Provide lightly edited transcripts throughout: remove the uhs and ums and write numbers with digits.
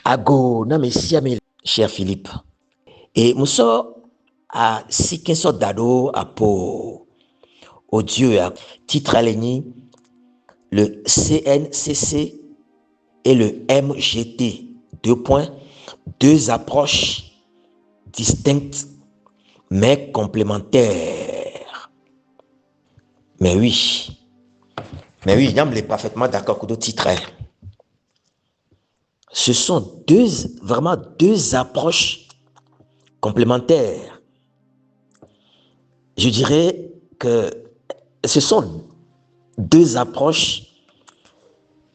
Ago, na messia me, cher Philippe. Et Mousso a si qu'un sort d'ado à po au Dieu à titre aligné le CNCC et le MGT. Deux approches distinctes mais complémentaires. Mais oui, j'aime parfaitement d'accord avec le titre. Ce sont vraiment deux approches complémentaires. Je dirais que ce sont deux approches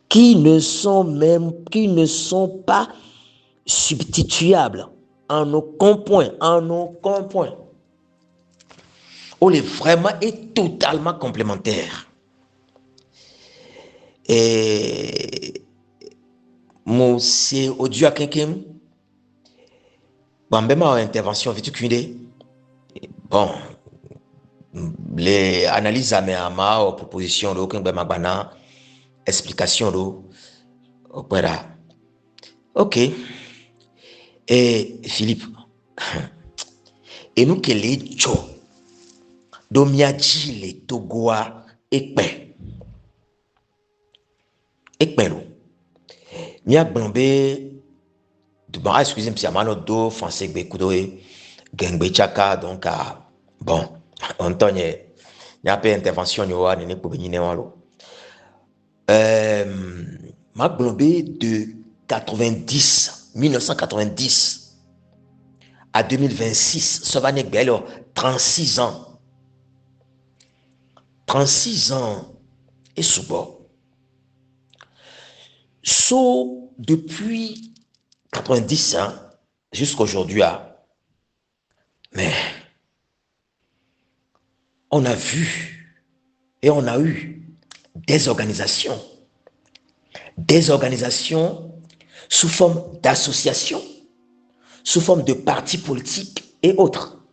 qui ne sont pas substituables en aucun point. On est vraiment et totalement complémentaires. Et c'est audio à quelqu'un. Bon, même en intervention, vite cuidé. Bon, les analyses à mes propositions de aucun bana, explication de voilà. Ok. Et Philippe, et nous que les jo, domiaji les togoa ekpe lo. Mia blambé de barra excusez-moi si amano do français bekudoé gengbe chaka donc bon Antonio n'y a pas intervention ni wa ni pour venir walo. Ma blambé de 1990 à 2026, ça va négler 36 ans. 36 ans et sous bord. So, depuis 90 ans jusqu'à aujourd'hui, mais on a vu et on a eu des organisations sous forme d'associations, sous forme de partis politiques et autres.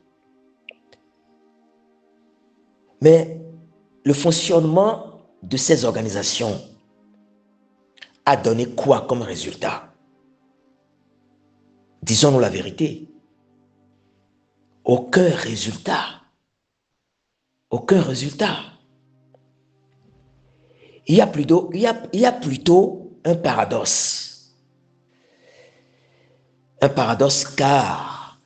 Mais le fonctionnement de ces organisations a donné quoi comme résultat? Disons-nous la vérité. Aucun résultat. Il y a plutôt un paradoxe. Un paradoxe car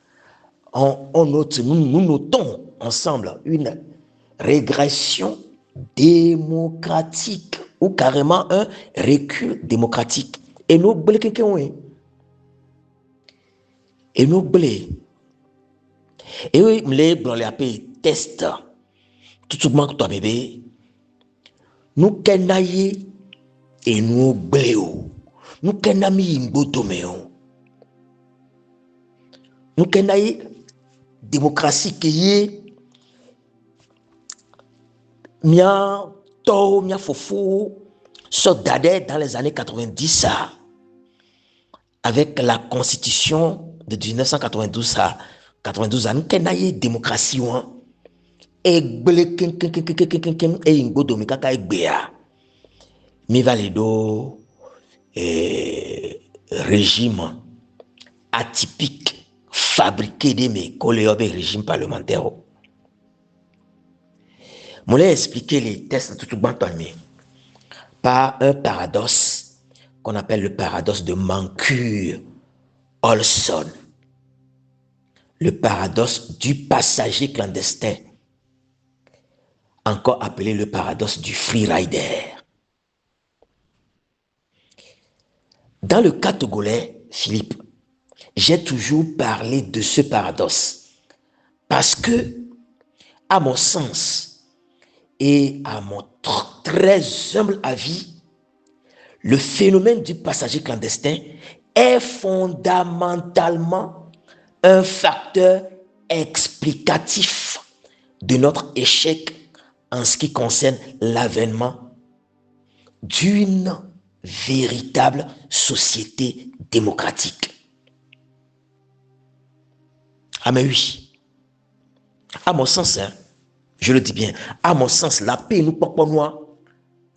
nous notons ensemble une régression démocratique ou carrément un recul démocratique. Et nous blé et nous blé. Et oui, les test tout le monde toi bébé. Nous kenaye et nous blé. Nous kenami imbotomeo. Nous kenaye démocratie qui est mia fofo soldadé dans les années 90 avec la constitution de 1992 à 92 ans. Nous kenaye démocratie et blé et imbodomi kaka egbea mi valido régime atypique fabriqué de mes collègues régime parlementaire. Je vais expliquer les tests de tout le monde par un paradoxe qu'on appelle le paradoxe de Mancure-Olson. Le paradoxe du passager clandestin, encore appelé le paradoxe du freerider. Dans le cas togolais, Philippe, j'ai toujours parlé de ce paradoxe parce que, à mon sens et à mon très humble avis, le phénomène du passager clandestin est fondamentalement un facteur explicatif de notre échec en ce qui concerne l'avènement d'une véritable société démocratique. Ah mais oui, à mon sens, je le dis bien, à mon sens, la paix nous porte pas noir.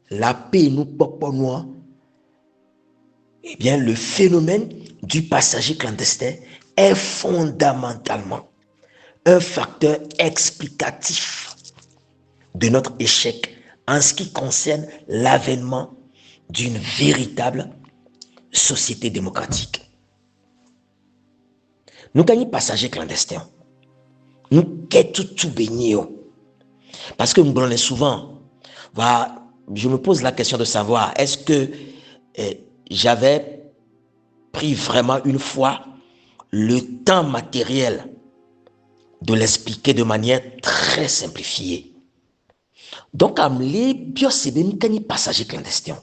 La paix nous porte pas noir. Eh bien, le phénomène du passager clandestin est fondamentalement un facteur explicatif de notre échec en ce qui concerne l'avènement d'une véritable société démocratique. Nous gagnons passager clandestin. Nous sommes tout baignés. Parce que nous prenons souvent, je me pose la question de savoir, est-ce que j'avais pris vraiment une fois le temps matériel de l'expliquer de manière très simplifiée. Donc, amlé biosébé passager clandestin.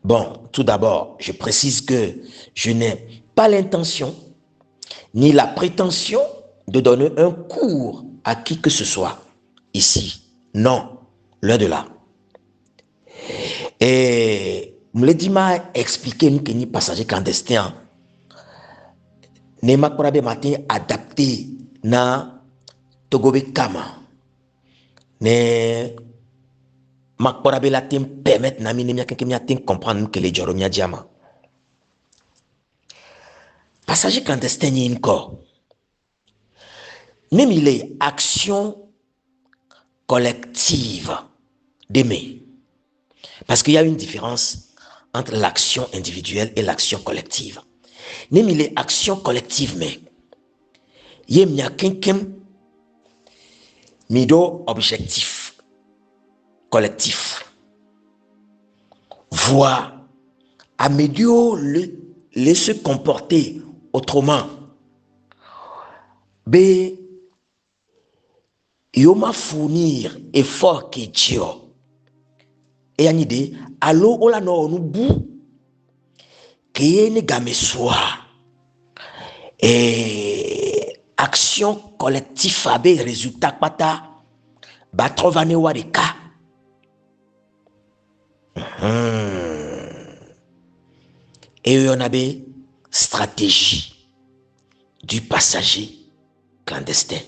Bon, tout d'abord, je précise que je n'ai pas l'intention ni la prétention de donner un cours à qui que ce soit ici. Non, loin de là. Et me dit m'a expliqué que ni passager clandestin ne m'a pas matin adapté na togobe kama ne m'a pas la tem permettre na mi ne mia que mia tem comprendre que les joromia diama passager clandestin ni encore même il est action collective d'aimer. Parce qu'il y a une différence entre l'action individuelle et l'action collective. Même il est action collective, mais il y a quelqu'un mido objectif collectif. Voir améliorer le se comporter autrement. B yoma fournir effort que Dieu. Et une idée, allo ola no nubu que ne game soa et action collective abe résultat pata ba trovane wa de cas. Et on avait stratégie du passager clandestin.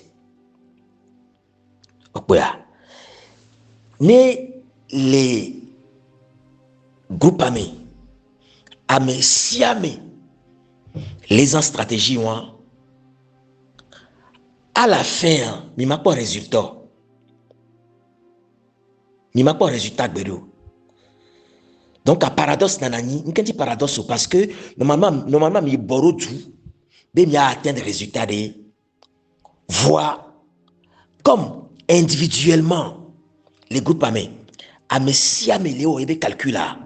Mais les groupes armés, siamés, les en stratégie, à la fin, il m'a pas résultat. Il m'a pas résultat, Bédou. Donc, à paradoxe, nanani, on dit paradoxe parce que normalement, il borrow tout, mais il a atteint des résultats de voir comme individuellement les groupes armés, si améliorer des calculs là,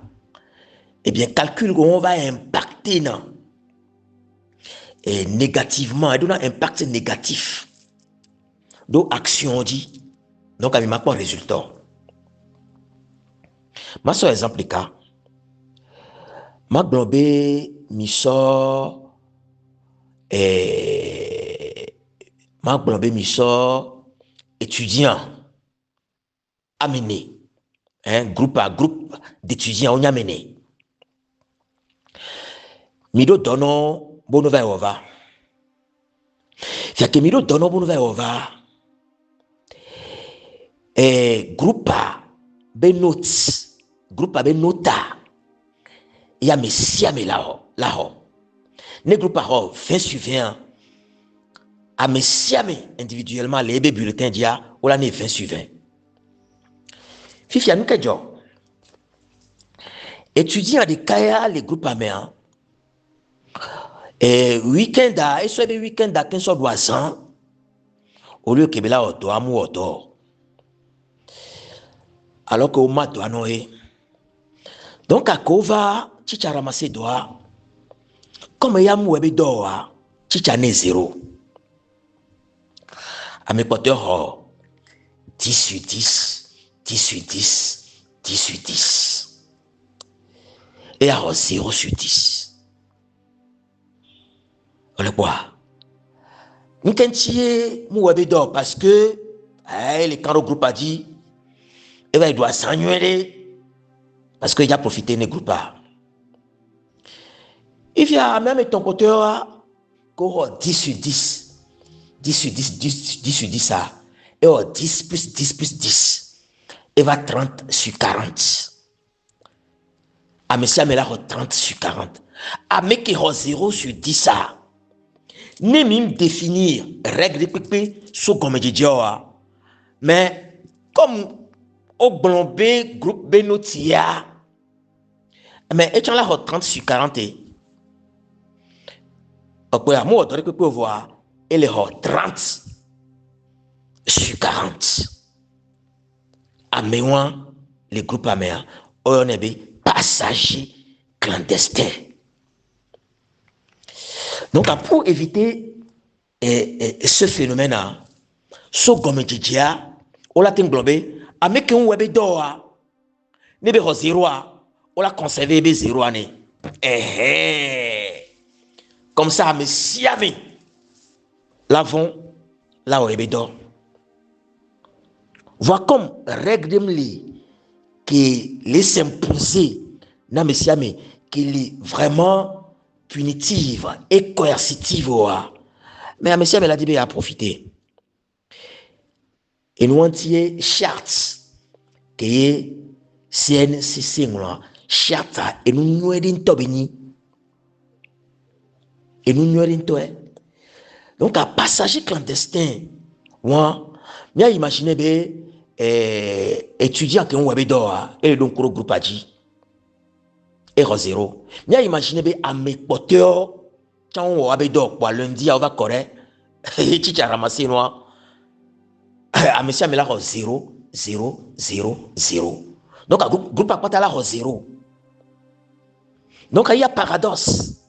eh bien, calcul on va impacter non, et négativement, et donner un impact négatif. Donc, action dit, donc, il m'a pas résultat. Ma soeur exemple cas, ma globé miso ma globé miso étudiant amené, groupe à groupe d'étudiants on y amené. Mido dono bon nouvelle ova. Fait que mido dono bon nouvelle ova. Groupe à ben notes, groupe à ben nota. Il y a mes siamé là-haut. Ne groupe à ho, fin suivant. À mes siamé individuellement les bulletins dia ou l'année fin suivant. Fifi à nous que jo. Étudiant de Kaya les groupes améens. Et week-end et soit des week-end à 15 doigts au lieu que là auto amu auto. Alors que au mat doit noé. Donc à Kova, chicha ramassé doigt. Comme il y a mouébé doigt, chicha né zéro. À mes porteurs, 10 sur 10, 10 sur 10, 10 sur 10. Et à 0 sur 10. On le voit. Nous quentier mouébé d'or parce que les carreaux groupe a dit il doit s'ennuyer parce qu'il a profité des groupes. Il y a même ton côté 10 sur 10, 10 sur 10, 10 sur 10 ça, et 10 plus 10, et va 30 sur 40. monsieur Amela 30 sur 40. À me qui 0 sur 10 ça. Ne même définir règle de pipi sous comme didioa. Mais comme au blonbé groupe benotia. Mais étant là 30 sur 40. Après amour de que voir et les 30 sur 40. Améouan les groupes améens. On est passagers clandestins. Donc, pour éviter ce phénomène, ce gomédidia, on l'a englobé, avec un web d'or, ne be zéro, on l'a conservé be zéro année. Comme ça, mais si avait l'avons là où web d'or. Voir comme règle de qui les s'imposer, non mais si mais qu'il est vraiment punitive et coercitive. Mais monsieur me l'a dit, à profiter. Et nous entier charte qui est CNCC, charte et nous nous aidons tobini. Et nous nous aidons toi. Donc, à passager clandestin, moi, bien imaginez, étudiant qui ont web d'or, et donc, le groupe a dit. Et zéro. Bien imaginez à mes poteurs, quand on va d'or, lundi, on va correct, et tu as ramassé noir. À monsieur Amela 0, 0, 0, 0. Donc, à groupe à quoi 0. Donc, il y a paradoxe.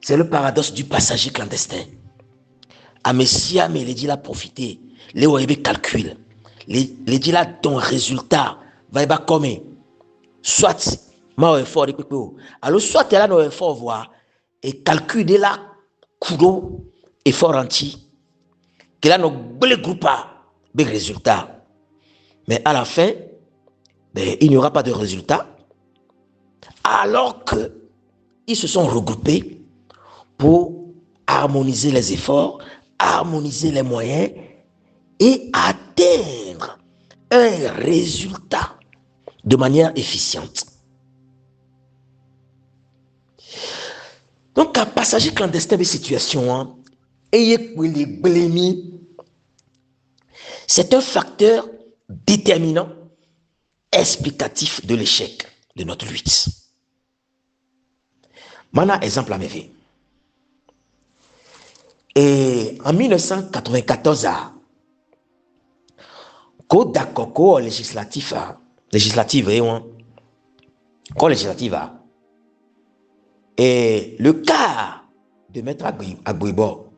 C'est le paradoxe du passager clandestin. À monsieur Amela, il dit là profiter. Les OEB calcul. Les dit là ton résultat va être comme soit ma effort alors soit elle a nos efforts voir et calculer la couro effort anti que là nos bel groupe des résultats, mais à la fin il n'y aura pas de résultat alors que ils se sont regroupés pour harmoniser les efforts, harmoniser les moyens et atteindre un résultat de manière efficiente. Donc, un passager clandestin de situation, c'est un facteur déterminant, explicatif de l'échec de notre lutte. Maintenant, exemple à mes vies. Et en 1994, Code d'accord législatif, et le cas de Maître Agbouibo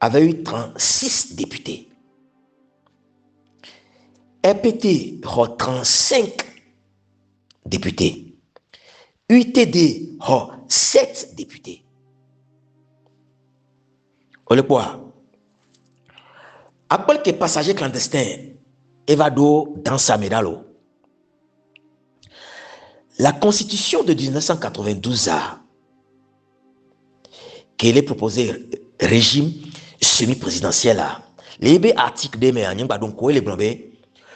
avait eu 36 députés. RPT 35 députés. UTD 7 députés. On le voit. Après que passager clandestin évado dans sa médaille. La constitution de 1992 a qu'elle est proposée régime semi-présidentiel a les article de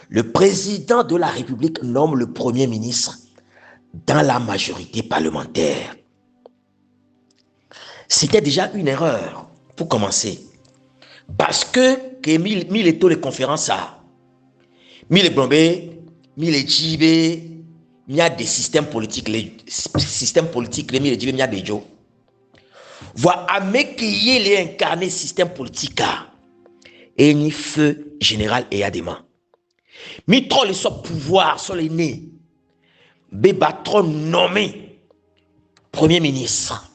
le président de la République nomme le premier ministre dans la majorité parlementaire. C'était déjà une erreur pour commencer. Parce que mille et taux de conférences à mille blombé, mille jibé, il y a des systèmes politiques, les systèmes politiques, les mille jibé, il y a des jo. Voilà, à me qui est incarné système politique et ni feu général et adément. Mi trop les soit pouvoir sur les nez. Béba trop nommé premier ministre.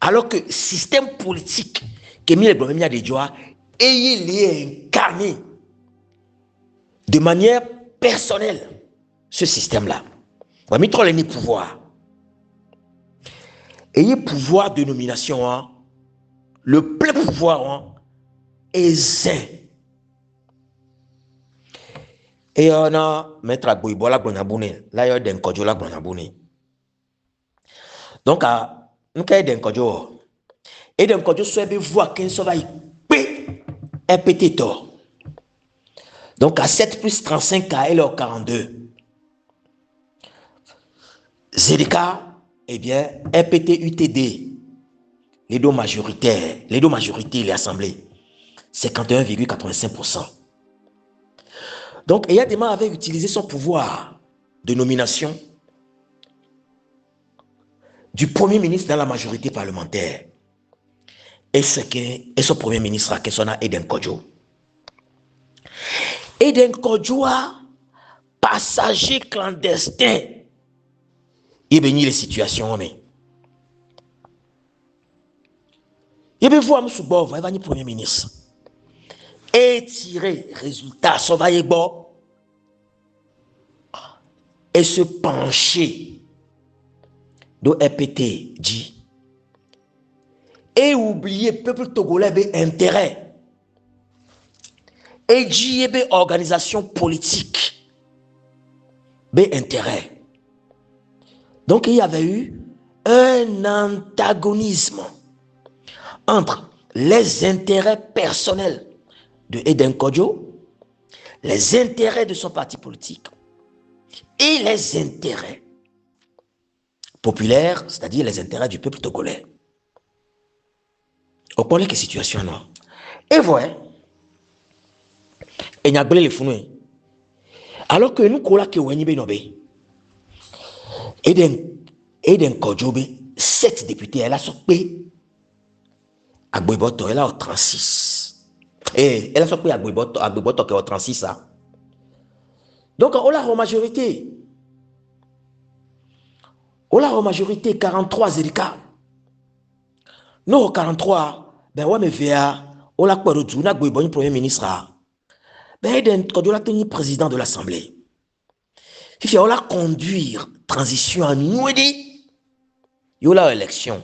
Alors que système politique que mille blombé, il y a des jo et il est incarné de manière personnelle. Ce système-là. On va mettre les pouvoirs. Ayez pouvoir de nomination, hein, le plein pouvoir hein, est sain. Et on a Maître Agbouibo la Gbonabouné, là il y a d'un kodjo la Gbonabouné. Donc, nous avons d'un kodjo. Et d'un kodjo, soit bien voir qu'un soit un petit tort. Donc, à 7 plus 35, à L 42. ZDK, eh bien, RPT-UTD, les deux majoritaires, les assemblées, 51,85%. Donc, Eyadema avait utilisé son pouvoir de nomination du Premier ministre dans la majorité parlementaire. Et son Premier ministre, Akesona Eden Kodjo. Eden Kodjo, passager clandestin, il bénit les situations, mais il veut voir M. Bov, il va être Premier ministre. Et tirer résultat, ça va y bon. Et se pencher de RPT dit et oublier peuple togolais be intérêt et dit be organisation politique be intérêt. Donc il y avait eu un antagonisme entre les intérêts personnels de Eden Kodjo, les intérêts de son parti politique et les intérêts populaires, c'est-à-dire les intérêts du peuple togolais. On connaît quelle situation là. Et voilà, et n'y a pas les fous. Alors que nous colla que Wenny Benobe, Eden Kodjobe, 7 députés, elle a sorti à Bouiboto, elle a 36. Et elle a sorti à Bouiboto qui est au 36. Donc on a en majorité. On a en majorité 43 zérika. Nous 43, ben ouais mais VA, on a quoi de on a Bouiboni premier ministre. Ben Eden Kodjobe a tenu président de l'Assemblée. Il faut la conduire transition à Nouedi. Il y a la élection.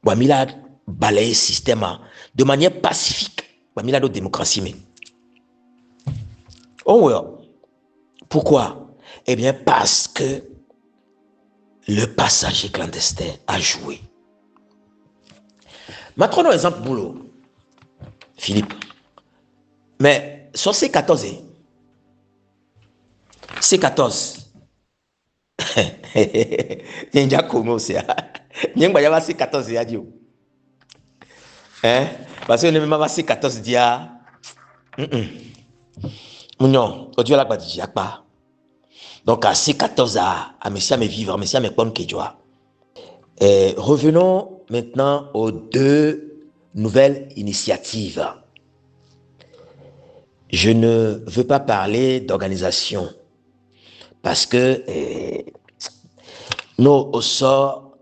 Il a balayé le système de manière pacifique. Il a la démocratie. Mais. Oh ouais. Pourquoi? Eh bien, parce que le passager clandestin a joué. Maintenant, un exemple boulot, Philippe. Mais sur ces 14, C14, il y a déjà commencé. Il y a déjà C14 hein? Parce que même pas C14 dia. Non, au Dieu la badiji pas. Donc à C14 à Messia me vivre, Messia me bonne kedjoa. Revenons maintenant aux deux nouvelles initiatives. Je ne veux pas parler d'organisation parce que nous au sort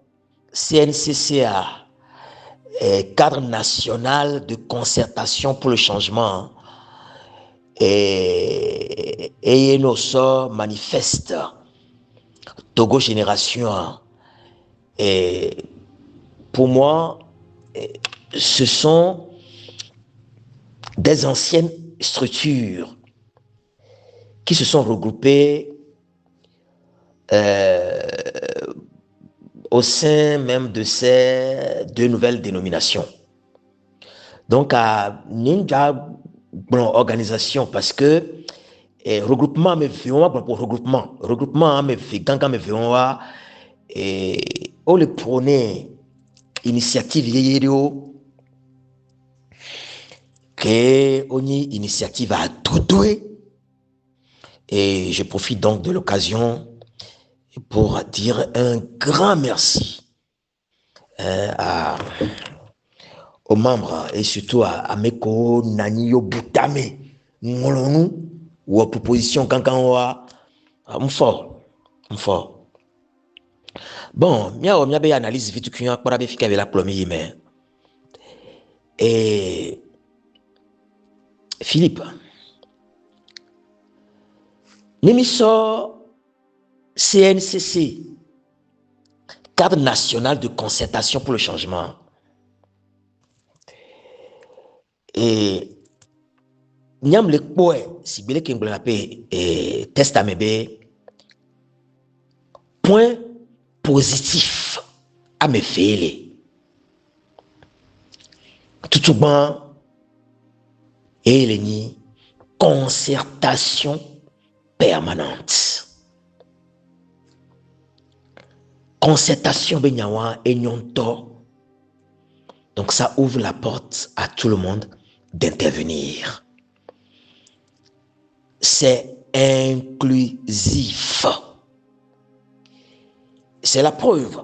CNCCA, cadre national de concertation pour le changement, et nos sorts manifeste Togo Génération. Et pour moi, ce sont des anciennes structures qui se sont regroupées au sein même de ces deux nouvelles dénominations. Donc, à Ninja, bon, organisation, parce que regroupement, mais pour regroupement, mais ganga, mais et on le prenait initiative yéyéro, que on y initiative à Doudoué. Et je profite donc de l'occasion pour dire un grand merci aux membres et surtout à Meko Naniyo Boutame Ngolonu ou aux propositions Kankanwa fort. Bon, mia be analyse vite kunya para be fika la premier mais et Philippe l'émission CNCC, cadre national de concertation pour le changement. Et Niam le poe, si bele kengolape et test amebe, point positif à me faire. Tout bon, et les concertation permanente. concertation benyawa et nyonto. Donc ça ouvre la porte à tout le monde d'intervenir. C'est inclusif. C'est la preuve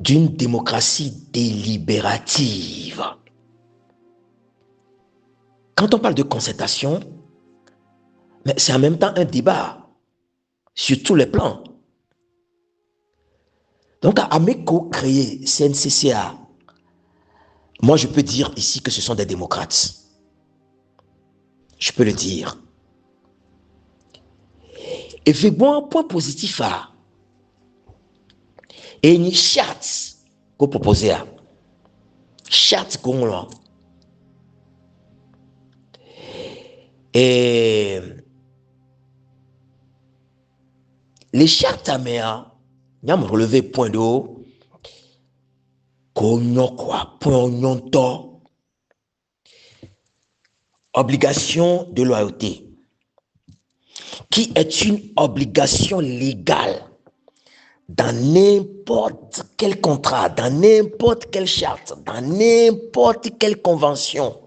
d'une démocratie délibérative. Quand on parle de concertation, mais c'est en même temps un débat sur tous les plans. Donc, à Ameco créer CNCCA, moi je peux dire ici que ce sont des démocrates. Je peux le dire. Et fait bon point positif à et une charte qu'on propose à charte qu'on l'a et les chartes à mer n'y a relevé point d'eau qu'on quoi point nyonto obligation de loyauté qui est une obligation légale dans n'importe quel contrat, dans n'importe quelle charte, dans n'importe quelle convention.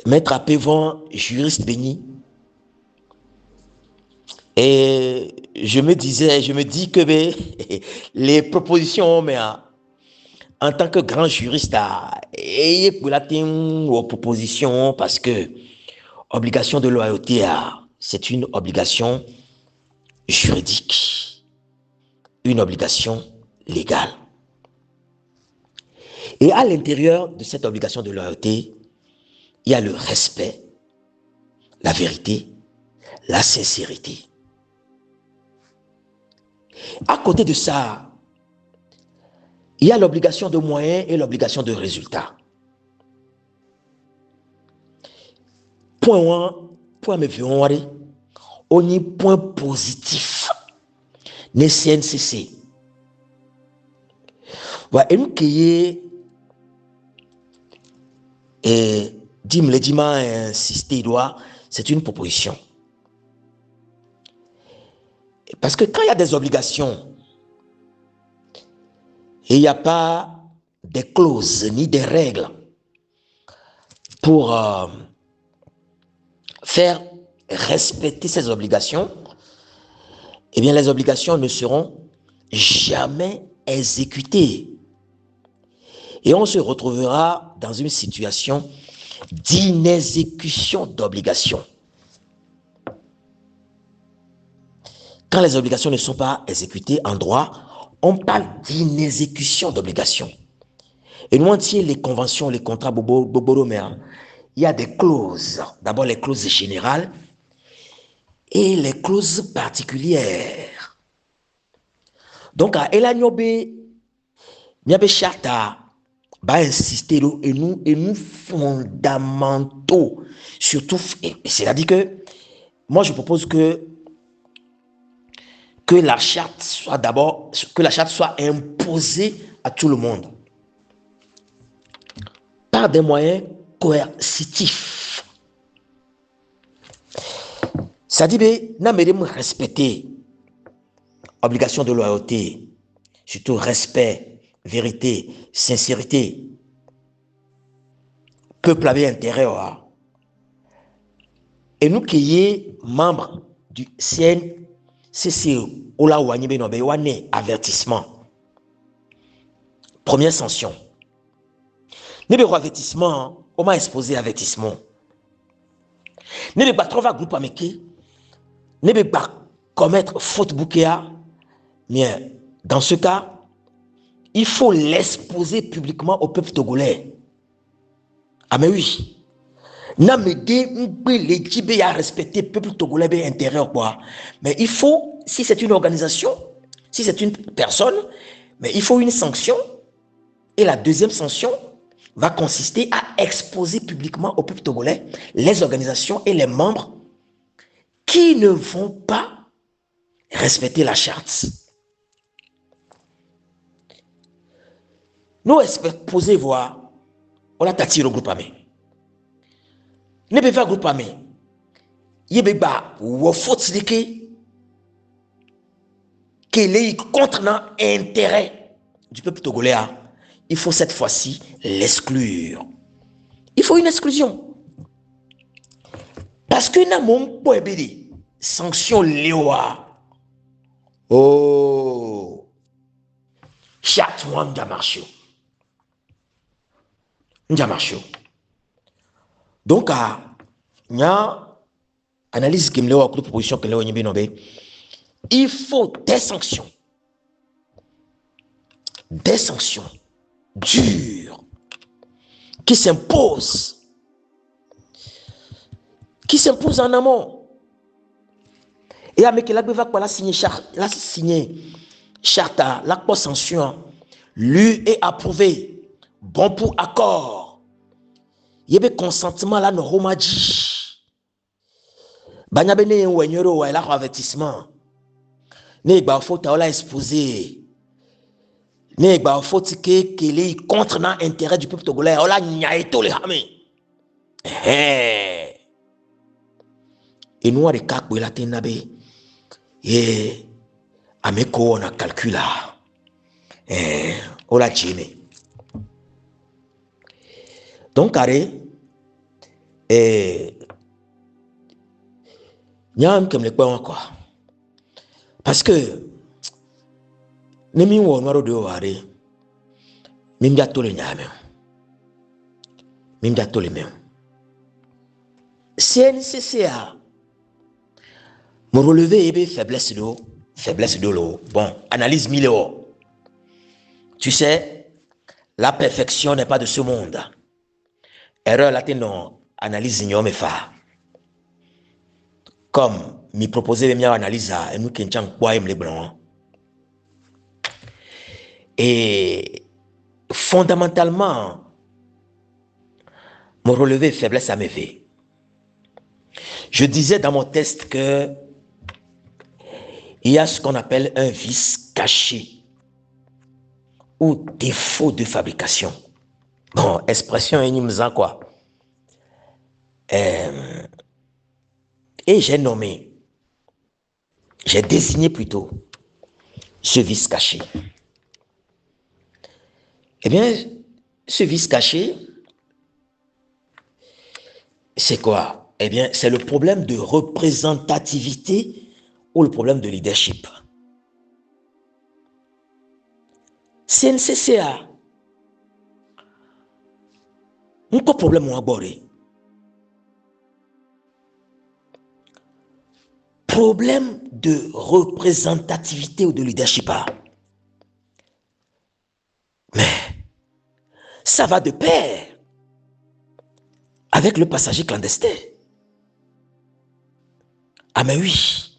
Maître Apévon, juriste béni, et je me dis que les propositions, mais en tant que grand juriste, ayez pour la aux propositions parce que obligation de loyauté, c'est une obligation juridique, une obligation légale. Et à l'intérieur de cette obligation de loyauté, il y a le respect, la vérité, la sincérité. À côté de ça, il y a l'obligation de moyens et l'obligation de résultats. Point me violent, on y point positif. Ne CNCC. Et nous qui et Dim le Dima insisté doit, c'est une proposition. Parce que quand il y a des obligations et il n'y a pas des clauses ni des règles pour faire respecter ces obligations, eh bien les obligations ne seront jamais exécutées. Et on se retrouvera dans une situation d'inexécution d'obligations. Quand les obligations ne sont pas exécutées en droit, on parle d'inexécution d'obligations. Et nous entiers, les conventions, les contrats Boboromère, il y a des clauses. D'abord les clauses générales et les clauses particulières. Donc, à Elanyobe, Nyabe Charta va insister et nous fondamentaux, surtout, c'est-à-dire que moi je propose que la charte soit d'abord, que la charte soit imposée à tout le monde par des moyens coercitifs. C'est-à-dire, nous devons respecter obligation de loyauté, surtout respect, vérité, sincérité. Peuple avait intérêt. Et nous qui sommes membres du CNCC, avertissement. Première sanction. Nous avons avertissement, on m'a exposé avertissement. Nous avons trouvé un groupe américain, nous avons commettre faute bouquet. Mais dans ce cas, il faut l'exposer publiquement au peuple togolais. Ah mais oui. Namede les Tibé à respecter le peuple togolais intérieur quoi. Mais il faut, si c'est une organisation, si c'est une personne, mais il faut une sanction. Et la deuxième sanction va consister à exposer publiquement au peuple togolais les organisations et les membres qui ne vont pas respecter la charte. Nous exposez voir, on a tâti le groupe armé. Ne peut pas groupe armé. Yebeba, ou faut quel est contre l'intérêt du peuple togolais. Il faut cette fois-ci l'exclure. Il faut une exclusion. Parce que dans mon point BD, sanction Léoa. Oh, chaque mois, m'damarcho. Donc, il y a analyse qui me l'a proposition que l'on il faut des sanctions dures qui s'imposent en amont. Et avec la va la signer charte, la sanction lu et approuvé, bon pour accord. Il y a consentement là no romaji. Banya bene wenyoro wa la avertissement. Ne ba faut ta la exposé. Ne ba faut que les contre l'intérêt du peuple togolais. Ola nyaito le hame. Et nous a des cas pour la tenabe. Et ameko on a calculé. Ola chine. Donc arrêt nyam comme le quoi encore. Parce que nemi wo nwaro de ware mimja to le nyame. Mimja to le même. CNCCA me relever ebe faiblesse de l'eau. Bon, analyse Miléo. Tu sais, la perfection n'est pas de ce monde. Erreur là non analyse ignorme fa. Comme me proposer les meilleures analyses à nous qui n'en quoi aime les blancs. Et fondamentalement, mon relevé faiblesse à mes faits. Je disais dans mon test que il y a ce qu'on appelle un vice caché ou défaut de fabrication. Bon, expression énigme quoi. Et j'ai désigné plutôt ce vice caché. Eh bien, ce vice caché, c'est quoi? Eh bien, c'est le problème de représentativité ou le problème de leadership. CNCCA, un problème à aborder. Problème de représentativité ou de leadership. Mais ça va de pair avec le passager clandestin. Ah mais oui.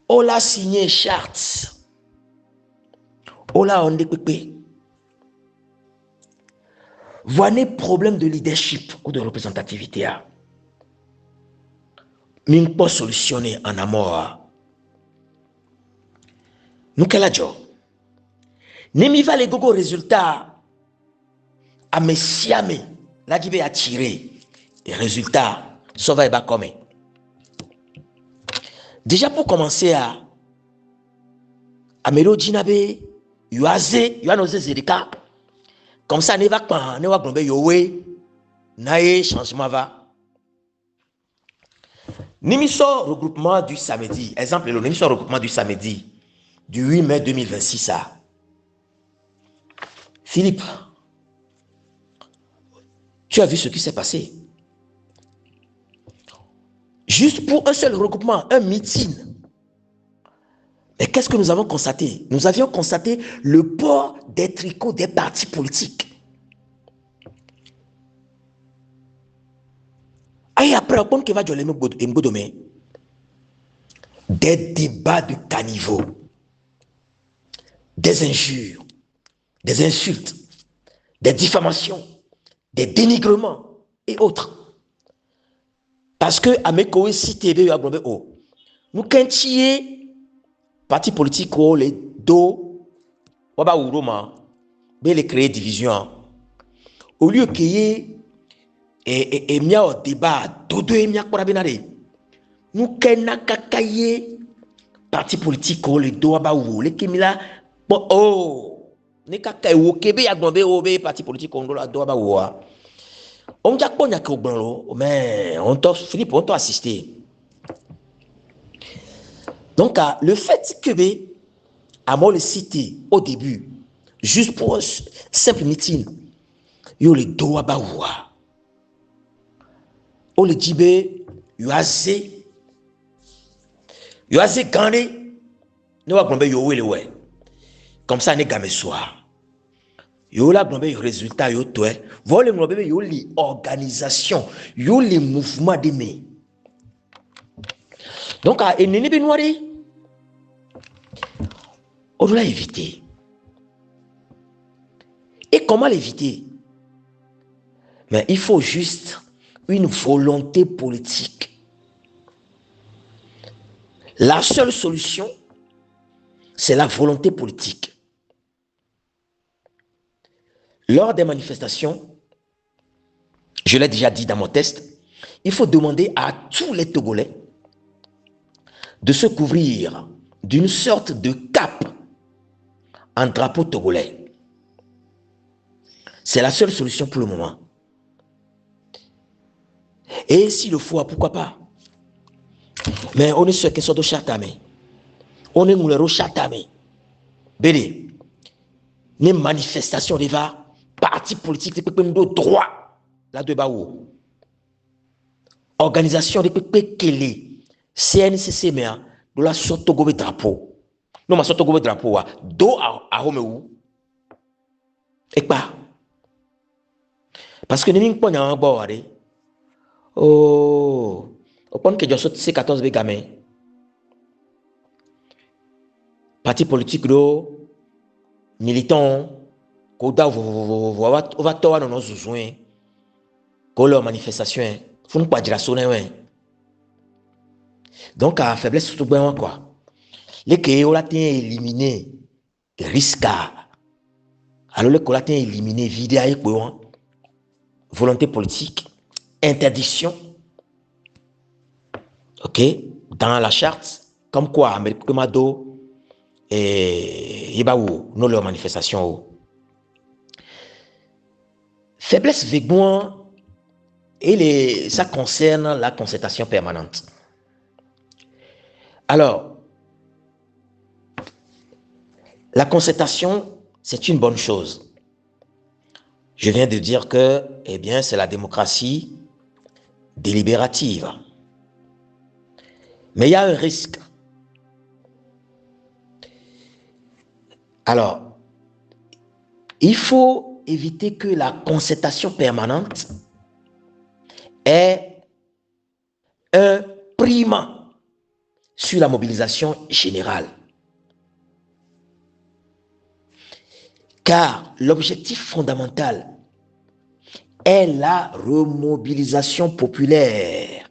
On l'a signé charte. On l'a on découpé. Voilà problème de leadership ou de représentativité. Mais on peut solutionner en amour. Nous quel adjo? Nemi va les gogo résultats à mes siamé. Là qui va attirer les résultats. Ça va être comme. Déjà pour commencer à Melo Djinabe, Yuaze, Yuanose Zedeka. Comme ça, ne va pas, ne va pas yowe, nae changement va. Nimiso regroupement du samedi. Exemple, le Nimiso regroupement du samedi du 8 mai 2026. Philippe, tu as vu ce qui s'est passé? Juste pour un seul regroupement, un meeting. Mais qu'est-ce que nous avons constaté? Nous avions constaté le port des tricots des partis politiques. Et après, on va dire des débats de caniveau, des injures, des insultes, des diffamations, des dénigrements et autres. Parce que à mes collègues, si tu es nous quintier parti politique les dos, waba ouroma, les créer division. Au lieu qu'il y ait et mia au débat dodo et mia kwa benare nous kena kakaye parti politique ko le do ba wo le kimila bon oh ne kakaye wo kebe ya gombe o be parti politique ko la do ba wo on ja konya ko gbonlo mais on to Philippe on to assister donc le fait que be à moi le citer au début juste pour simple meeting yo le do ba wo o le dibe yo assez gandé ne wa gombe yo wele we comme ça ne game soir yo la gombe yo résultat yo to vole gombe yo li organisation yo li mouvement de mai donc à eneni be noire on doit éviter. Et comment l'éviter? Mais il faut juste une volonté politique. La seule solution, c'est la volonté politique. Lors des manifestations, je l'ai déjà dit dans mon test, il faut demander à tous les Togolais de se couvrir d'une sorte de cape en drapeau togolais. C'est la seule solution pour le moment. Et s'il le faut, pourquoi pas? Mais on est sur question de chatame. On est moulero chatame. Bédé, les manifestations de parti politique de droit là de Baou. Organisation de Kele, CNCC, mais de la Sotogobe drapeau. Non, ma Sotogobe drapeau, do à Homeou. Et pas. Parce que nous n'avons pas un bord. Oh, au point que je saute ces 14 gamins. Parti politique, militant, Koda, on va tourner dans nos besoins. Leur manifestation, il faut pas dire ça. Donc, à faiblesse, surtout bien quoi. Les colatins éliminés, risque. Alors, les colatins éliminés, vidéo avec volonté politique, interdiction, ok, dans la charte, comme quoi, Amérique Mado et Yebaou, nous leur manifestation. Faiblesse végouin, et ça concerne la concertation permanente. Alors, la concertation, c'est une bonne chose. Je viens de dire que, eh bien, c'est la démocratie délibérative. Mais il y a un risque. Alors, il faut éviter que la concertation permanente ait un prime sur la mobilisation générale. Car l'objectif fondamental est la remobilisation populaire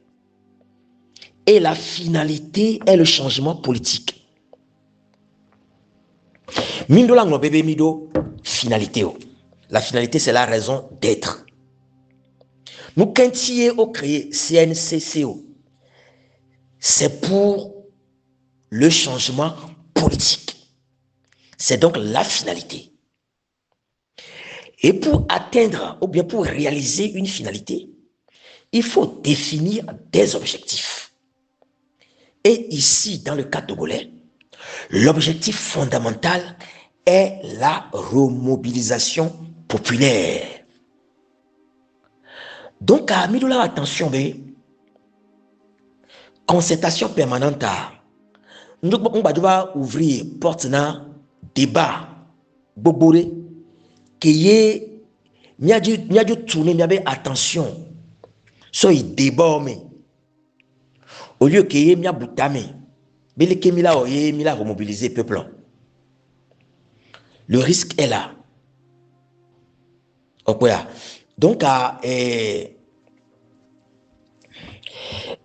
et la finalité est le changement politique. Mindo la bébé mido finalité. La finalité c'est la raison d'être. Nous quintier au créé CNCCO, c'est pour le changement politique. C'est donc la finalité. Et pour atteindre ou bien pour réaliser une finalité, il faut définir des objectifs. Et ici, dans le cas togolais, l'objectif fondamental est la remobilisation populaire. Donc, à Midoula, attention, concertation permanente, on va ouvrir porte na débat, boboré, qui est, n'y a dû tourner, n'y avait attention, so il débat, au lieu qu'il y ait mia boutame, mais les Kémila oye, mila remobiliser peuple. Le risque est là. Donc,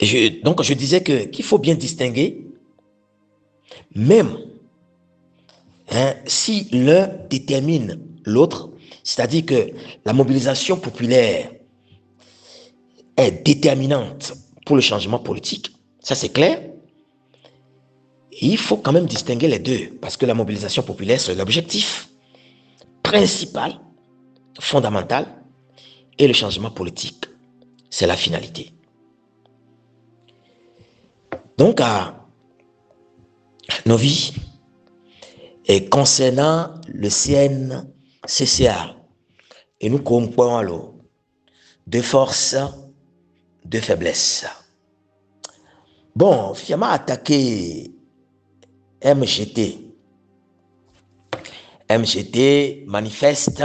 je disais qu'il faut bien distinguer, même si l'un détermine l'autre, c'est-à-dire que la mobilisation populaire est déterminante pour le changement politique. Ça, c'est clair. Et il faut quand même distinguer les deux, parce que la mobilisation populaire, c'est l'objectif principal, fondamental, et le changement politique, c'est la finalité. Donc, à nos vies, et concernant le CNCCA, et nous comprenons alors de force, de faiblesse. Bon, finalement, attaquer MGT manifeste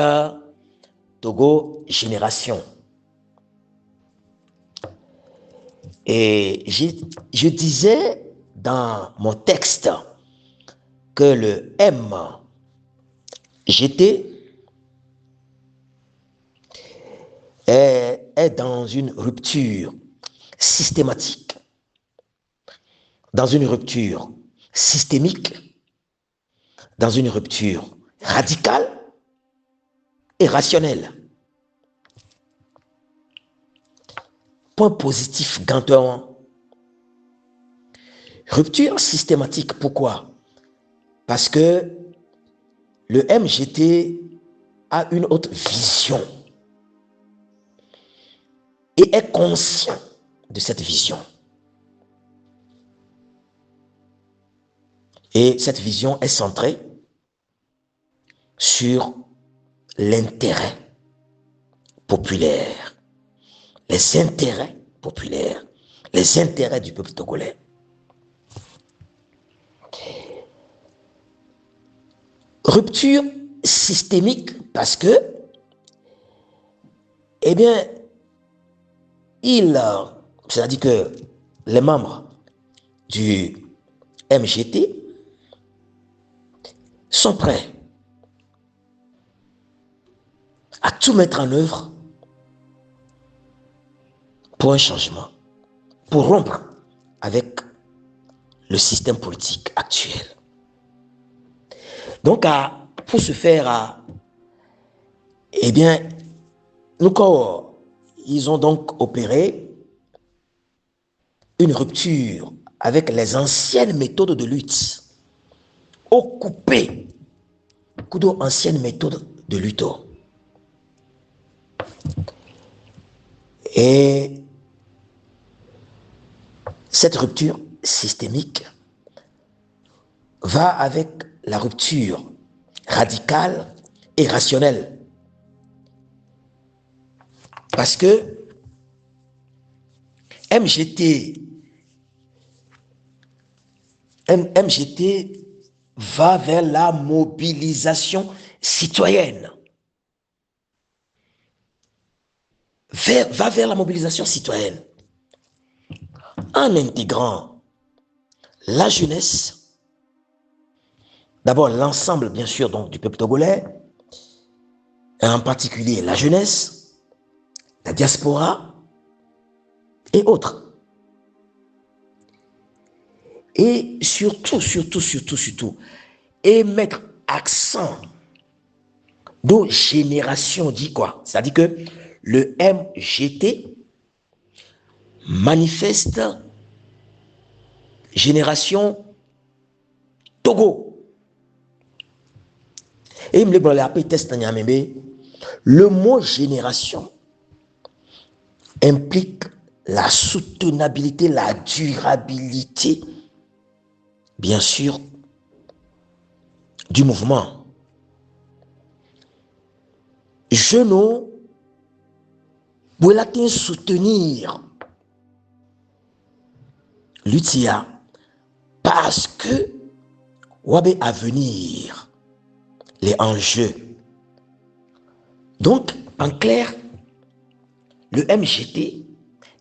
Togo Génération. Et je disais dans mon texte que le MGT est dans une rupture systématique, dans une rupture systémique, dans une rupture radicale et rationnelle. Point positif, Ganton. Rupture systématique, pourquoi? Parce que le MGT a une autre vision et est conscient de cette vision. Et cette vision est centrée sur l'intérêt populaire, les intérêts populaires, les intérêts du peuple togolais. Rupture systémique parce que, eh bien, c'est-à-dire que les membres du MGT sont prêts à tout mettre en œuvre pour un changement, pour rompre avec le système politique actuel. Donc, pour ce faire, eh bien, ils ont donc opéré une rupture avec les anciennes méthodes de lutte, au coupé, anciennes méthodes de lutte. Et cette rupture systémique va avec la rupture radicale et rationnelle. Parce que MGT va vers la mobilisation citoyenne. Va vers la mobilisation citoyenne en intégrant la jeunesse, d'abord l'ensemble bien sûr donc du peuple togolais, et en particulier la jeunesse, la diaspora et autres. Et surtout, et mettre accent nos générations dit quoi? C'est-à-dire que le MGT manifeste génération Togo. Et le mot génération implique la soutenabilité, la durabilité, bien sûr, du mouvement. Je ne peux soutenir l'UTIA parce que Wabe à venir les enjeux. Donc, en clair, le MGT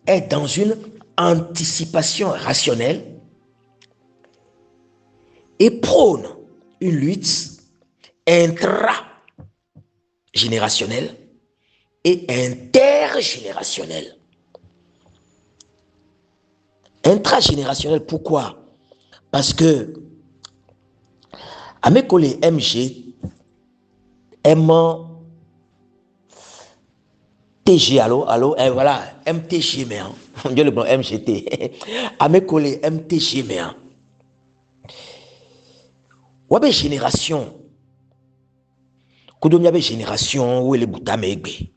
est dans une anticipation rationnelle et prône une lutte intragénérationnelle et intergénérationnelle. Intragénérationnelle, pourquoi? Parce que à mes collègues MG aiment TG, allô, voilà, MTG, mais, hein. On dit le bon MGT. À mes collègues, MTG, mais, hein. Ou bien génération. Quand il y a génération où les boutams est.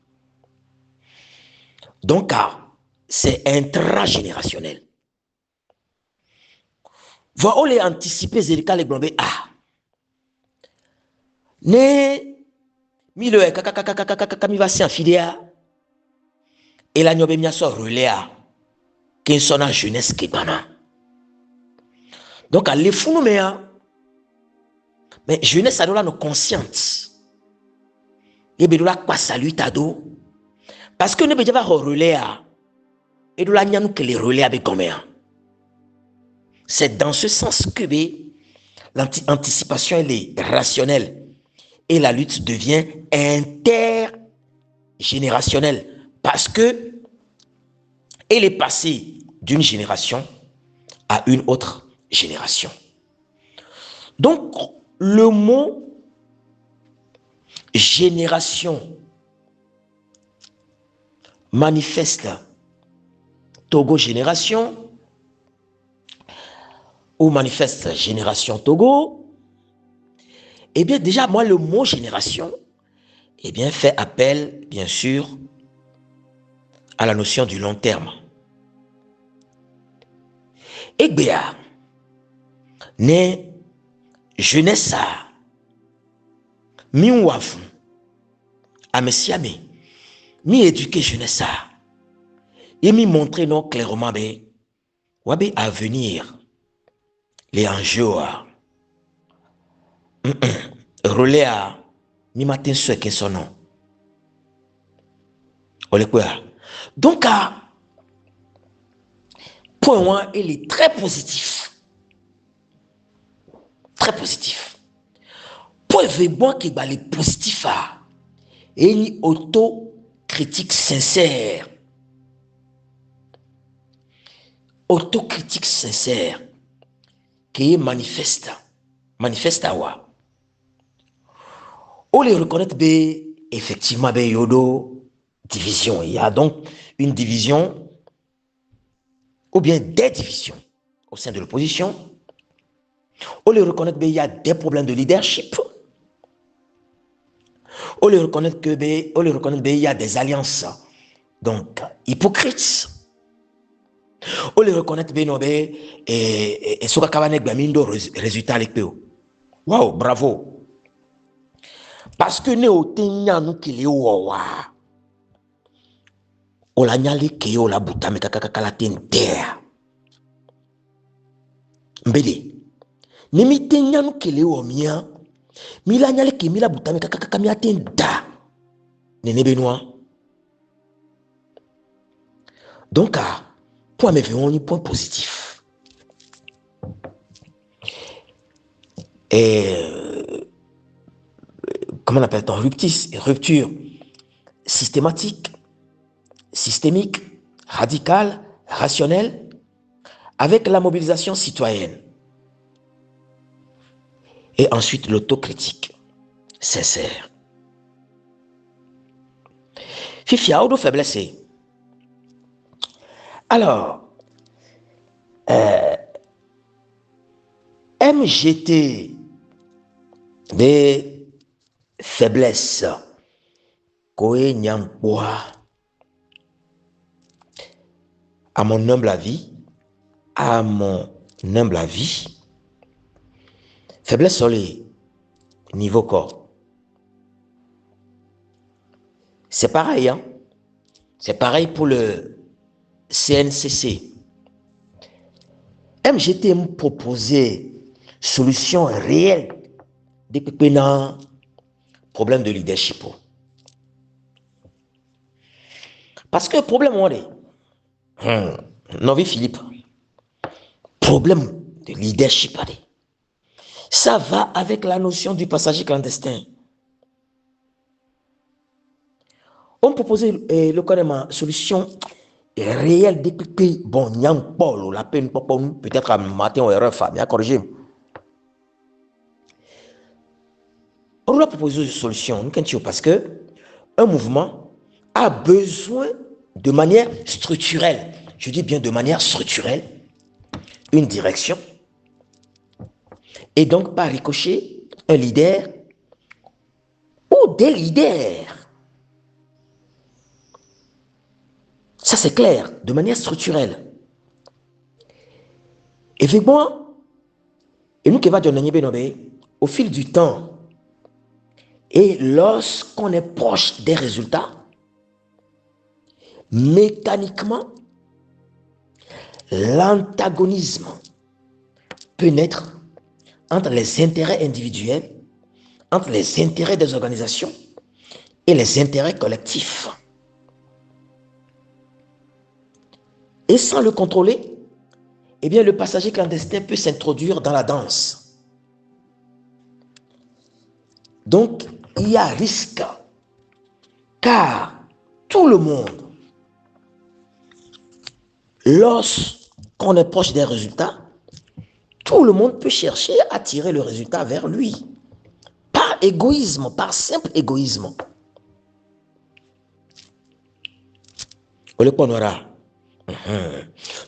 Donc, c'est intragénérationnel. Voir où les anticiper, Zerika, les blambés, ne, mi le mi va s'en fidéa, et la nyobe mia so relais, qu'un son en jeunesse qui bana. Donc, à l'effou, mais jeunesse, ça doit nous consciente. Et bien, là, quoi, salut, tado. Parce que nous, déjà, va relais, et de là, nous, que les relais avec combien. C'est dans ce sens que l'anticipation, elle est rationnelle. Et la lutte devient intergénérationnelle. Parce que elle est passée d'une génération à une autre génération. Donc, le mot génération manifeste Togo génération ou manifeste génération Togo. Eh bien, déjà, moi, le mot génération, eh bien, fait appel, bien sûr, à la notion du long terme. Et bien, né jeunesse mi wafu amesiame mi éduquer jeunesse et mi montrer non clairement be wabe avenir les enjeux relais mi matin ce que son nom ole quoi. Donc point 1 il est très positif. Très positif. Point bon qui va les positif et une autocritique sincère. Autocritique sincère qui est manifeste à wa. On les reconnaît effectivement yodo division. Il y a donc une division ou bien des divisions au sein de l'opposition. On les reconnaît il y a des problèmes de leadership. On les reconnaît il y a des alliances donc hypocrites. On les reconnaît et ce résultat wow, bravo. Parce que nous qui les on la nyali ke o la buta me kakakala terre. Mbele. Ni mi tenyanu kele o mia. Mi la nyali ke mi la buta me kakaka mi atenda. Nene Benoît. Donc, point me verrons un point positif. Et comment on appelle-t-on rupture systématique, systémique, radicale, rationnelle, avec la mobilisation citoyenne. Et ensuite l'autocritique sincère. Fifia, ou de faiblesse. Alors, MGT des faiblesses. Koé Nyampoa. À mon humble avis, faiblesse sur les niveaux corps. C'est pareil, hein? C'est pareil pour le CNCC. MGT me proposait solution réelle des problème de leadership. Parce que le problème, on est, Novi Philippe, problème de leadership, ça va avec la notion du passager clandestin. On proposait le carrément solution réelle depuis bon nyang Paul la peine peut-être à matin ou erreur femme à corriger. On a proposé une solution parce que un mouvement a besoin de manière structurelle, je dis bien de manière structurelle, une direction, et donc par ricochet, un leader ou des leaders. Ça c'est clair, de manière structurelle. Effectivement, et nous qui va donner au fil du temps, et lorsqu'on est proche des résultats, mécaniquement, l'antagonisme peut naître entre les intérêts individuels, entre les intérêts des organisations et les intérêts collectifs. Et sans le contrôler, eh bien, le passager clandestin peut s'introduire dans la danse. Donc, il y a risque, car tout le monde, lorsqu'on est proche des résultats, tout le monde peut chercher à tirer le résultat vers lui. Par égoïsme, par simple égoïsme.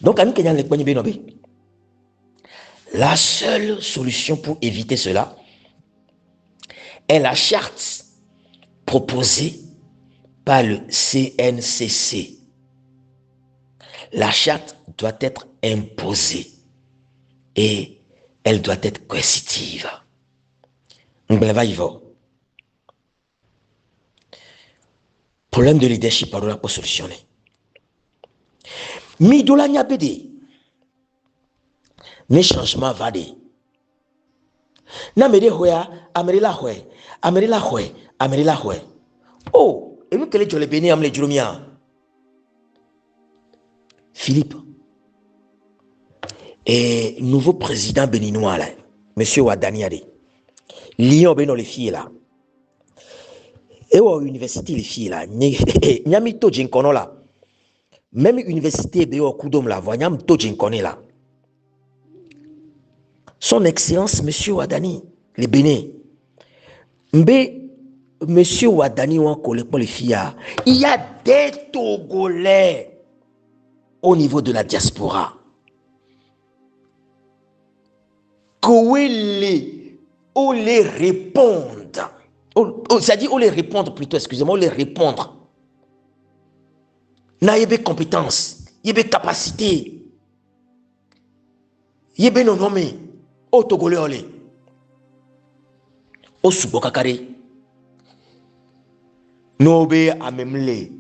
Donc, la seule solution pour éviter cela est la charte proposée par le CNCC. La charte doit être imposée et elle doit être coercitive. Problème de leadership pour solutionner. Midola nyabede. Mes changements vadé. Namede hoya, amerila hoye, amerila hoye, amerila hoye. Oh, et nous que les jolé béni amle jurumia. Philippe, et nouveau président béninois là, monsieur Wadani Ade. Lyon beno les filles là. Et au université les filles là, nyami to jinkono là. Même université de Okudom là, voyam to jinkone là. Son Excellence monsieur Wadani, les Bénin. Mbe monsieur Wadani ou encore les filles, il y a des Togolais au niveau de la diaspora. Qu'on les répondre. C'est-à-dire, on les répondre plutôt, excusez-moi, on les répondre. Na yebe compétence, yebe capacité, yebe non nommé, au Togolais olé, au Subokakare, nobe amemle,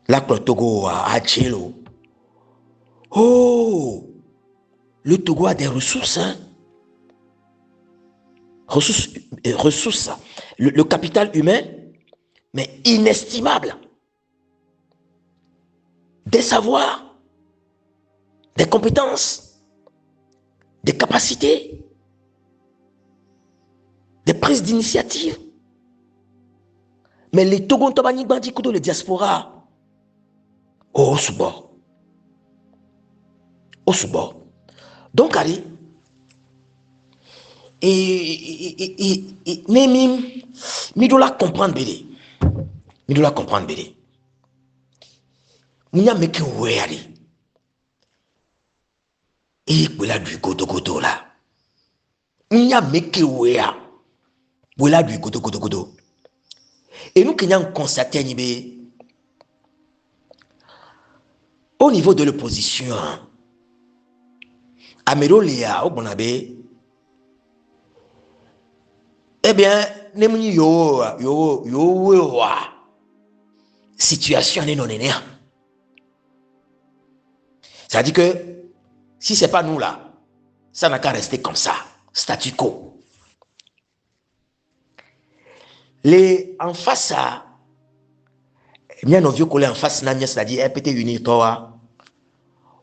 la Togo à Tchelo. Oh, le Togo a des ressources, hein? Ressources, le capital humain, mais inestimable. Des savoirs, des compétences, des capacités, des prises d'initiative. Mais les Togo Tabani Bandi Kudo, les diaspora, au Soubo. Au Soubo. Donc, allez, et mi doit la comprendre bébé. Mi doit la comprendre bébé. N'y a mais que ouais allez. Et voilà du godo là. N'y a mais que ouais. Voilà du godo. Et nous qui n'avons constaté nibé au niveau de l'opposition, Améro Léa au Bonabé. Eh bien, nemuni yo situation n'est non nénéa. Ça dit que si c'est pas nous là, ça n'a qu'à rester comme ça, statu quo. Les en face à bien nos vieux collègues en face n'a bien c'est-à-dire peut-être unir toi.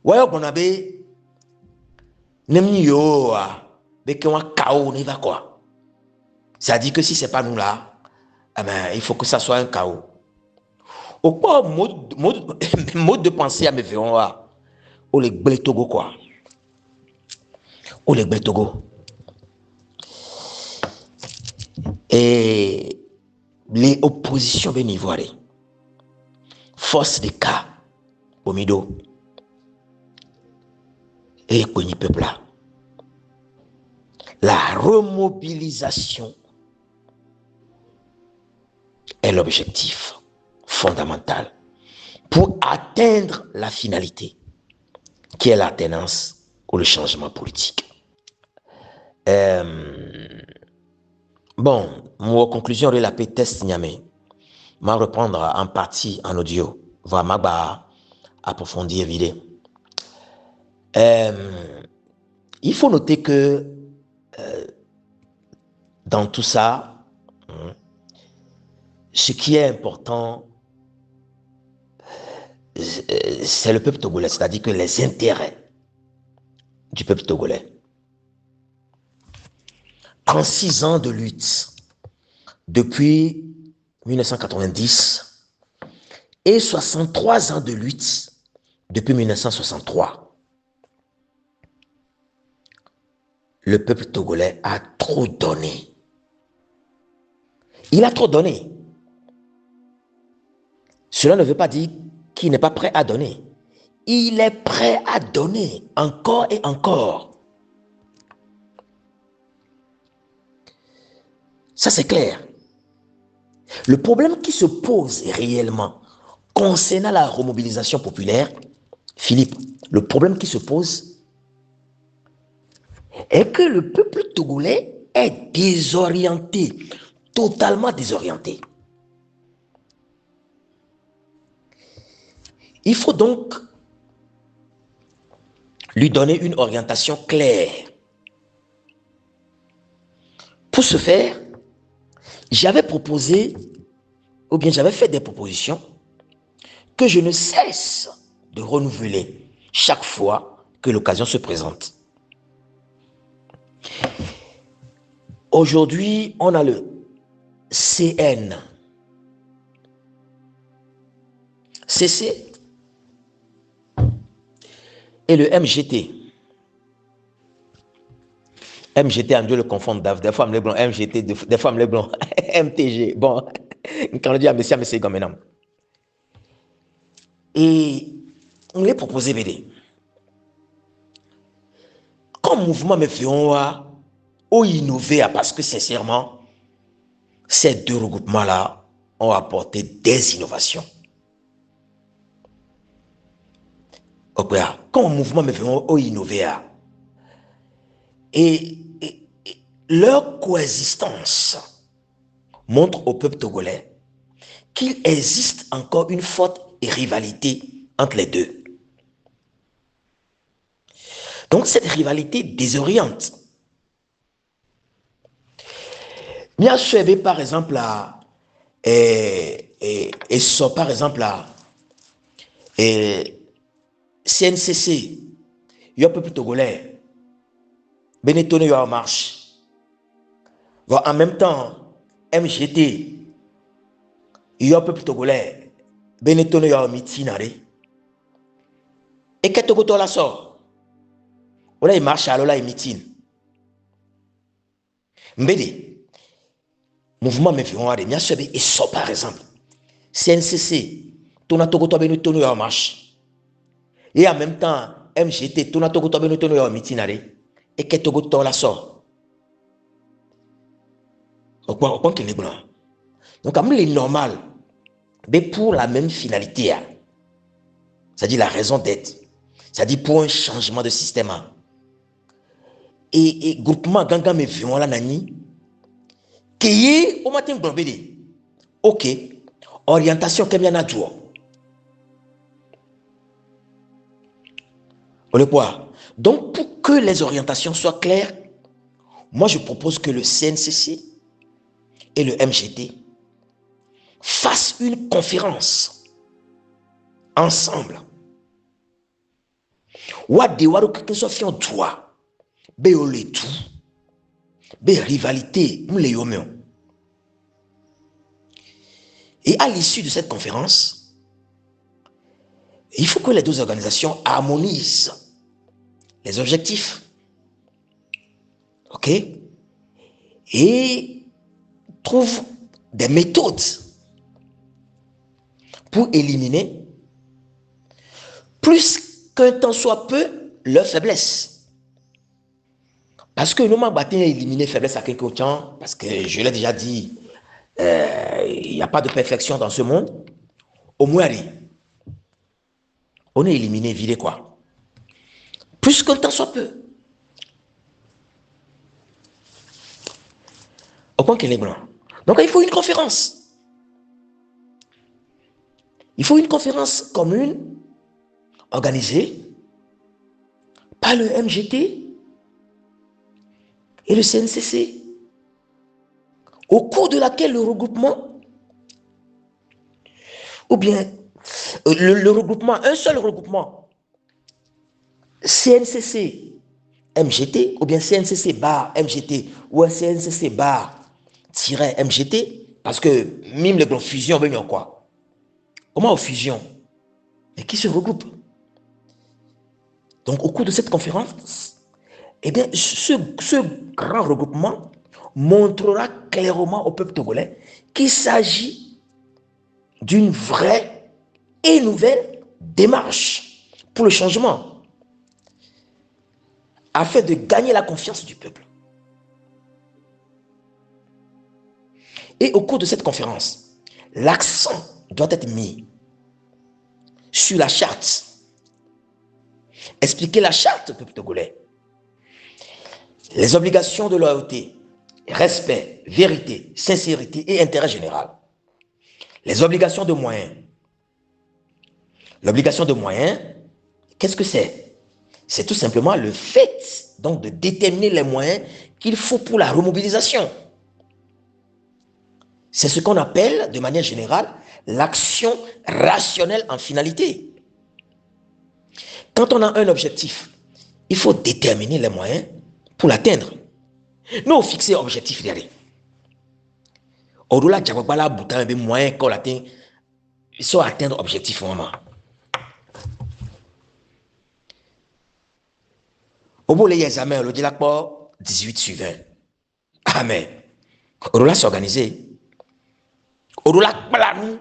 Ouais, on avait nemuni yo avec un chaos n'y va quoi. Ça dit que si c'est pas nous là, eh ben, il faut que ça soit un chaos. Au quoi mode de pensée à me verront là. Ou les blé Togo quoi. Ou les blé Togo. Et les oppositions bénivoirées. force de cas, Omido, et Koni peuple. La remobilisation est l'objectif fondamental pour atteindre la finalité qui est l'alternance ou le changement politique. Bon, mon conclusion de la paix test Niamey, m'en reprendre en partie en audio, vraiment approfondir vidéo. Il faut noter que dans tout ça, ce qui est important, c'est le peuple togolais, c'est-à-dire que les intérêts du peuple togolais. 36 ans de lutte depuis 1990 et 63 ans de lutte depuis 1963. Le peuple togolais a trop donné. Il a trop donné. Cela ne veut pas dire qu'il n'est pas prêt à donner. Il est prêt à donner encore et encore. Ça, c'est clair. Le problème qui se pose réellement concernant la remobilisation populaire, Philippe, le problème qui se pose est que le peuple togolais est désorienté, totalement désorienté. Il faut donc lui donner une orientation claire. Pour ce faire, j'avais proposé, ou bien j'avais fait des propositions que je ne cesse de renouveler chaque fois que l'occasion se présente. Aujourd'hui, on a le CN, CC et le MGT. MGT, on doit le confondre. Des fois, les blancs, MGT, des fois, les blancs, MTG. Bon, quand on dit à monsieur, comme un homme. Et on les proposé, BD. Comme mouvement, me faisons ou innover, parce que sincèrement, ces deux regroupements-là ont apporté des innovations. Ok, comme mouvement, me faisons ou innover. Et leur coexistence montre au peuple togolais qu'il existe encore une forte rivalité entre les deux. Donc cette rivalité désoriente. Bien sûr, par exemple, par exemple, CNCC, il y a un peuple togolais, Benetton, il y a en marche. En même temps, MGT, il y a un peuple togolais, Benetton, il y a en mitinare. Et qu'est-ce que tu as sort? Là, il marche, alors là, il mitine. Mbede, mouvement me fait voir des bien sûr, et ça par exemple. CNCC, Tona Togoto Benetton, il y a en marche. Et en même temps, MGT, Tona Togoto Benetton, il y a en mitinare. Et qu'est-ce que tu as sort? Au point qu'il est blanc. Donc, comme il est normal, mais pour la même finalité, c'est-à-dire la raison d'être, c'est-à-dire pour un changement de système. Et groupement Ganga me vion la nani, qui est au matin blobé. Ok, orientation qu'il y a le quoi. Donc, pour que les orientations soient claires, moi je propose que le CNCC et le MGT fassent une conférence ensemble. What de waro que soit fait en droit. Béolé tout, bé rivalité, et à l'issue de cette conférence, il faut que les deux organisations harmonisent les objectifs, ok, et trouvent des méthodes pour éliminer plus qu'un temps soit peu, leur faiblesse. Parce que nous m'avons éliminé faiblesse à quelque temps, parce que je l'ai déjà dit, il n'y a pas de perfection dans ce monde. Au moins, allez, on est éliminé, vidé quoi. Plus qu'un temps soit peu. Au point qu'il est blanc. Donc, il faut une conférence. Il faut une conférence commune organisée par le MGT et le CNCC, au cours de laquelle le regroupement, ou bien le regroupement, un seul regroupement, CNCC, MGT, ou bien CNCC bar MGT, ou un CNCC bar MGT, parce que même les grandes fusions, ben quoi? Comment aux fusions? Mais qui se regroupent? Donc, au cours de cette conférence, eh bien, ce grand regroupement montrera clairement au peuple togolais qu'il s'agit d'une vraie et nouvelle démarche pour le changement, afin de gagner la confiance du peuple. Et au cours de cette conférence, l'accent doit être mis sur la charte. Expliquer la charte au peuple togolais. Les obligations de loyauté, respect, vérité, sincérité et intérêt général. Les obligations de moyens. L'obligation de moyens, qu'est-ce que c'est? C'est tout simplement le fait donc de déterminer les moyens qu'il faut pour la remobilisation. C'est ce qu'on appelle de manière générale l'action rationnelle en finalité. Quand on a un objectif, il faut déterminer les moyens pour l'atteindre. Nous fixer objectif d'aller. Au-delà de la boutin des moyens qu'on atteint, il faut atteindre objectif vraiment. Au bout les examens, le dit 18 sur 20. Amen. Au-delà s'organiser. Au-delà nous.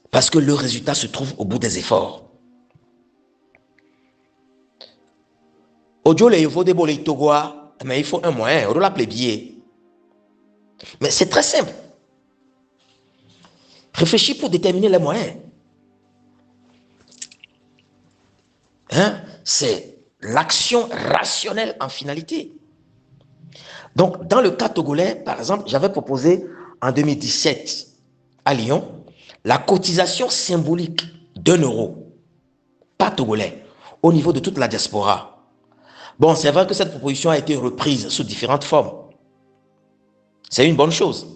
Parce que le résultat se trouve au bout des efforts. Aujourd'hui, il faut des bolets togois, mais il faut un moyen. Au-delà plébier. Mais c'est très simple. Réfléchis pour déterminer les moyens. C'est l'action rationnelle en finalité. Donc, dans le cas togolais, par exemple, j'avais proposé en 2017 à Lyon la cotisation symbolique d'1 €, pas togolais, au niveau de toute la diaspora. Bon, c'est vrai que cette proposition a été reprise sous différentes formes. C'est une bonne chose.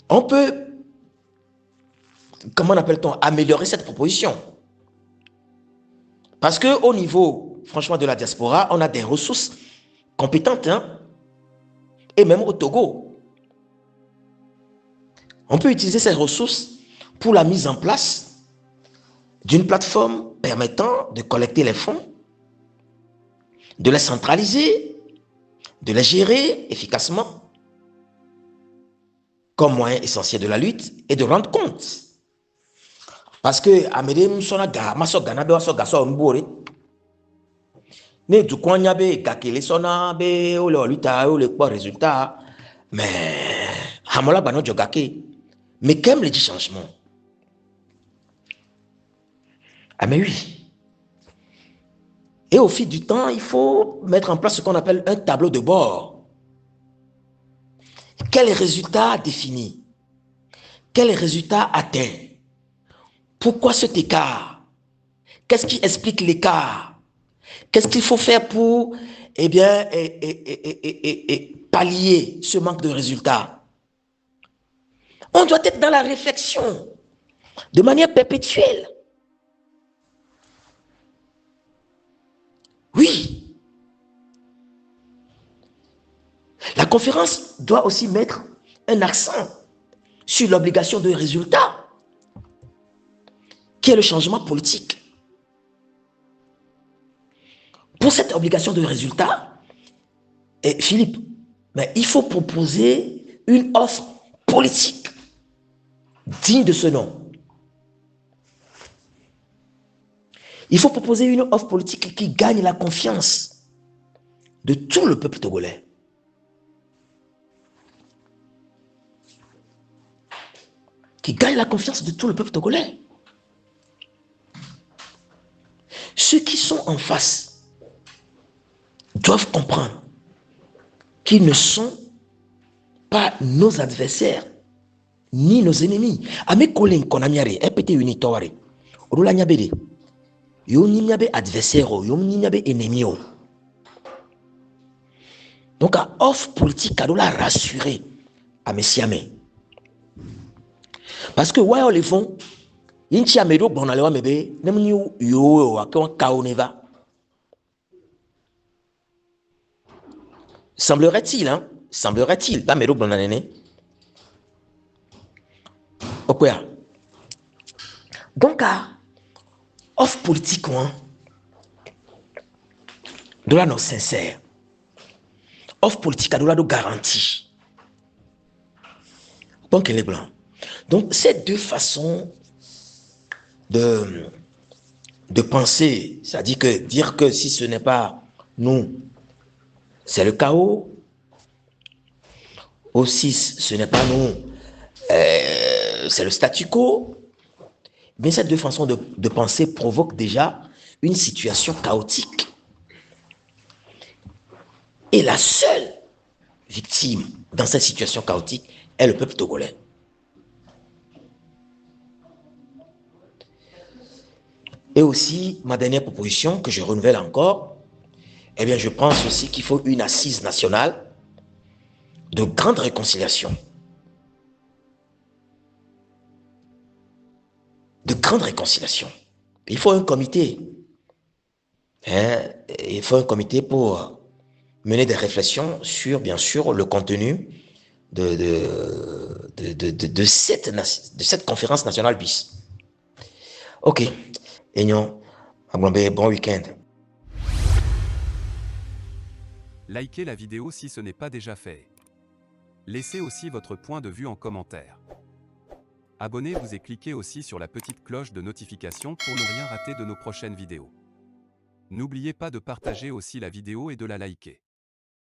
On peut, comment appelle-t-on, améliorer cette proposition. Parce qu'au niveau, franchement, de la diaspora, on a des ressources compétentes, et même au Togo. On peut utiliser ces ressources pour la mise en place d'une plateforme permettant de collecter les fonds, de les centraliser, de les gérer efficacement comme moyen essentiel de la lutte et de rendre compte. Parce que Amédée Sona Maso Ganabe Waso Gaso Mbore ne du konya be gakele sona be o le luta o le résultat mais hamola bano jogake mais qu'aime les changements. Ah mais oui. Et au fil du temps, il faut mettre en place ce qu'on appelle un tableau de bord. Quel résultat défini? Quel résultat atteint? Pourquoi cet écart? Qu'est-ce qui explique l'écart? Qu'est-ce qu'il faut faire pour pallier ce manque de résultats? On doit être dans la réflexion de manière perpétuelle. Oui. La conférence doit aussi mettre un accent sur l'obligation de résultat, qui est le changement politique. Pour cette obligation de résultat, Philippe, mais il faut proposer une offre politique digne de ce nom. Il faut proposer une offre politique qui gagne la confiance de tout le peuple togolais. Qui gagne la confiance de tout le peuple togolais. Ceux qui sont en face doivent comprendre qu'ils ne sont pas nos adversaires ni nos ennemis. Ame kolen konamiare, epete unitore. Orula nyabede. Yo nyabe adversaire, yo nyabe ennemi. Donc à offre politique, à la rassurer à Messiamé. Parce que ouais, on les font. Inchi amedo bonalewa mebe, nemni yo akon kaoneva. Semblerait-il, hein? Semblerait-il, pas medo bonanene. Ok. Donc à offre politique, hein? De là, non sincère. Offre politique, à de là, de garantie. Donc, elle est blanc. Donc, ces deux façons de penser, c'est-à-dire que dire que si ce n'est pas nous, c'est le chaos. Aussi, ce n'est pas nous, c'est le statu quo. Mais ces deux façons de penser provoquent déjà une situation chaotique. Et la seule victime dans cette situation chaotique est le peuple togolais. Et aussi, ma dernière proposition que je renouvelle encore, eh bien, je pense aussi qu'il faut une assise nationale de grande réconciliation. De grande réconciliation. Il faut un comité. Hein, il faut un comité pour mener des réflexions sur, bien sûr, le contenu de cette conférence nationale bis. Ok. Aignan, bon week-end. Likez la vidéo si ce n'est pas déjà fait. Laissez aussi votre point de vue en commentaire. Abonnez-vous et cliquez aussi sur la petite cloche de notification pour ne rien rater de nos prochaines vidéos. N'oubliez pas de partager aussi la vidéo et de la liker.